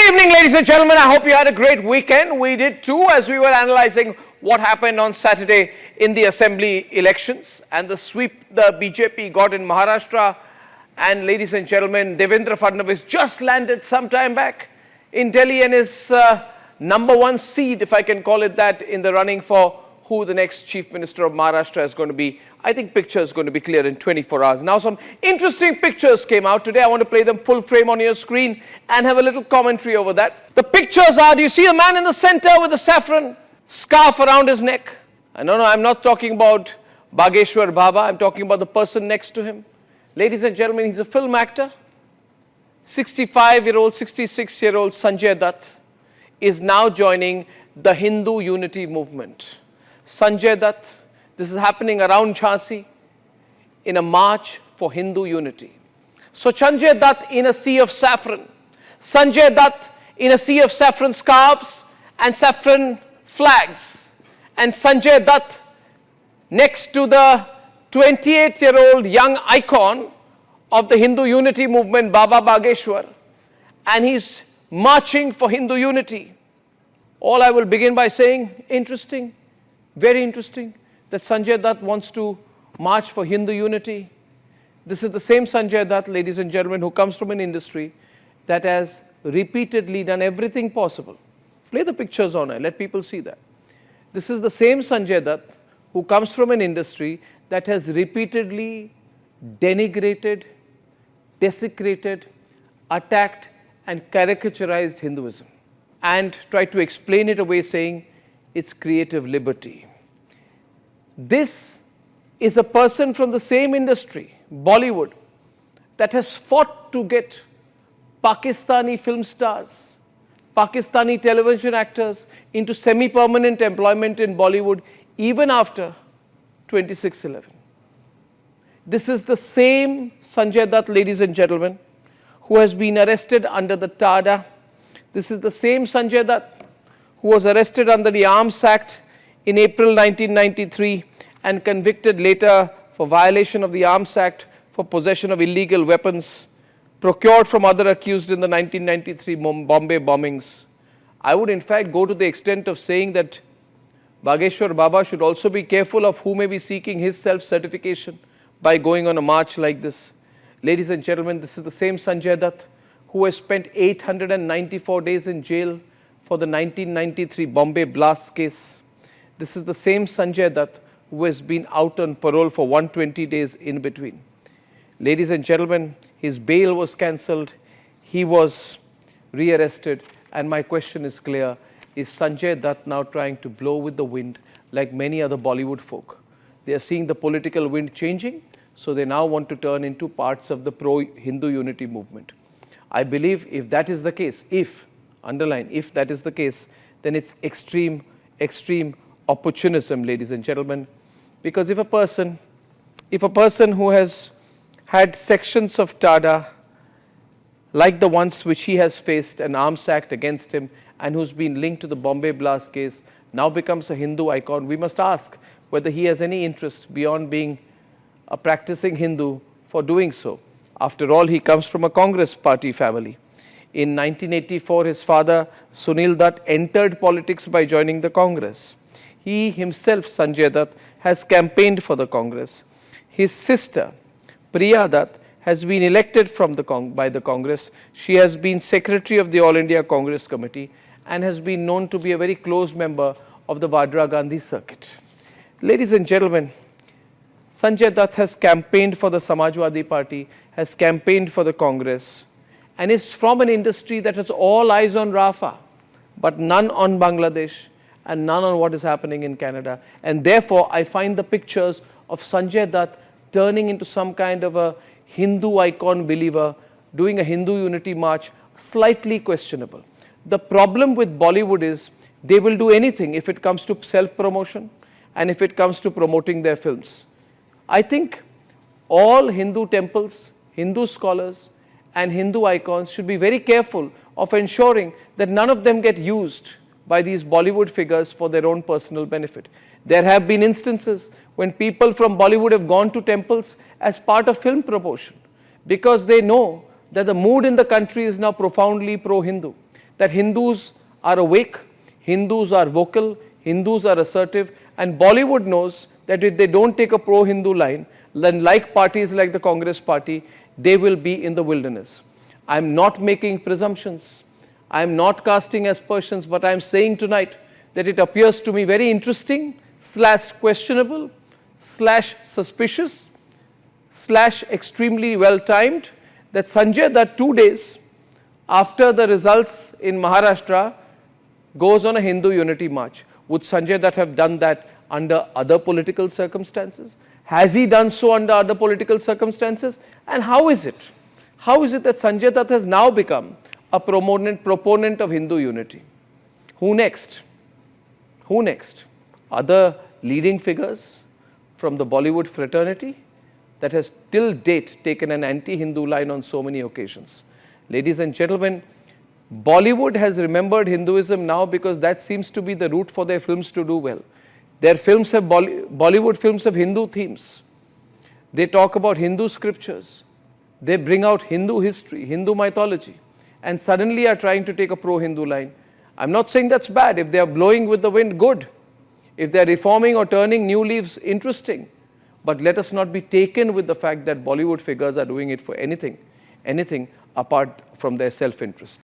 evening, ladies and gentlemen. I hope you had a great weekend. We did too, as we were analyzing what happened on Saturday in the assembly elections and the sweep the BJP got in Maharashtra. And ladies and gentlemen, Devendra Fadnavis just landed some time back in Delhi and is number one seed, if I can call it that, in the running for who the next Chief Minister of Maharashtra is going to be. I think picture is going to be clear in 24 hours. Now some interesting pictures came out today. I want to play them full frame on your screen and have a little commentary over that. The pictures are, do you see a man in the center with a saffron scarf around his neck? No, I'm not talking about Bageshwar Baba. I'm talking about the person next to him. Ladies and gentlemen, he's a film actor. 65-year-old, 66-year-old Sanjay Dutt is now joining the Hindu unity movement. Sanjay Dutt, this is happening around Jhansi in a march for Hindu unity. So Sanjay Dutt in a sea of saffron, Sanjay Dutt in a sea of saffron scarves and saffron flags, and Sanjay Dutt next to the 28-year-old young icon of the Hindu unity movement, Baba Bageshwar, and he's marching for Hindu unity. All I will begin by saying, interesting, very interesting, that Sanjay Dutt wants to march for Hindu unity. This is the same Sanjay Dutt, ladies and gentlemen, who comes from an industry that has repeatedly done everything possible. Play the pictures on it, let people see that. This is the same Sanjay Dutt who comes from an industry that has repeatedly denigrated, desecrated, attacked and caricaturized Hinduism and tried to explain it away saying it's creative liberty. This is a person from the same industry, Bollywood, that has fought to get Pakistani film stars, Pakistani television actors into semi-permanent employment in Bollywood even after 26/11. This is the same Sanjay Dutt, ladies and gentlemen, who has been arrested under the TADA. This is the same Sanjay Dutt who was arrested under the Arms Act in April 1993 and convicted later for violation of the Arms Act for possession of illegal weapons procured from other accused in the 1993 Bombay bombings. I would in fact go to the extent of saying that Bageshwar Baba should also be careful of who may be seeking his self-certification by going on a march like this. Ladies and gentlemen, this is the same Sanjay Dutt who has spent 894 days in jail for the 1993 Bombay blast case. This is the same Sanjay Dutt who has been out on parole for 120 days in between. Ladies and gentlemen, his bail was cancelled, he was rearrested, and my question is clear. Is Sanjay Dutt now trying to blow with the wind like many other Bollywood folk? They are seeing the political wind changing, so they now want to turn into parts of the pro-Hindu unity movement. I believe if that is the case, underline, if that is the case, then it's extreme opportunism, ladies and gentlemen. Because if a person who has had sections of TADA, like the ones which he has faced an arms act against him and who's been linked to the Bombay blast case, now becomes a Hindu icon, we must ask whether he has any interest beyond being a practicing Hindu for doing so. After all, he comes from a Congress party family. In 1984, his father, Sunil Dutt, entered politics by joining the Congress. He himself, Sanjay Dutt, has campaigned for the Congress. His sister, Priya Dutt, has been elected by the Congress. She has been secretary of the All India Congress Committee and has been known to be a very close member of the Vadra Gandhi circuit. Ladies and gentlemen, Sanjay Dutt has campaigned for the Samajwadi Party, has campaigned for the Congress, and is from an industry that has all eyes on Rafah, but none on Bangladesh and none on what is happening in Canada. And therefore, I find the pictures of Sanjay Dutt turning into some kind of a Hindu icon believer, doing a Hindu unity march, slightly questionable. The problem with Bollywood is they will do anything if it comes to self-promotion and if it comes to promoting their films. I think all Hindu temples, Hindu scholars and Hindu icons should be very careful of ensuring that none of them get used by these Bollywood figures for their own personal benefit. There have been instances when people from Bollywood have gone to temples as part of film promotion because they know that the mood in the country is now profoundly pro-Hindu. that Hindus are awake, Hindus are vocal, Hindus are assertive, and Bollywood knows that if they don't take a pro-Hindu line, then like parties like the Congress party, they will be in the wilderness. I am not making presumptions. I am not casting aspersions, but I am saying tonight that it appears to me very interesting / questionable / suspicious / extremely well timed that Sanjay Dutt 2 days after the results in Maharashtra goes on a Hindu unity march. Would Sanjay Dutt have done that under other political circumstances? Has he done so under other political circumstances? And how is it? How is it that Sanjay Dutt has now become a proponent of Hindu unity? Who next? Who next? Other leading figures from the Bollywood fraternity that has till date taken an anti-Hindu line on so many occasions. Ladies and gentlemen, Bollywood has remembered Hinduism now because that seems to be the route for their films to do well. Their films have Bollywood films have Hindu themes. They talk about Hindu scriptures. They bring out Hindu history, Hindu mythology, and suddenly are trying to take a pro-Hindu line. I'm not saying that's bad. If they are blowing with the wind, good. If they are reforming or turning new leaves, interesting. But let us not be taken with the fact that Bollywood figures are doing it for anything apart from their self-interest.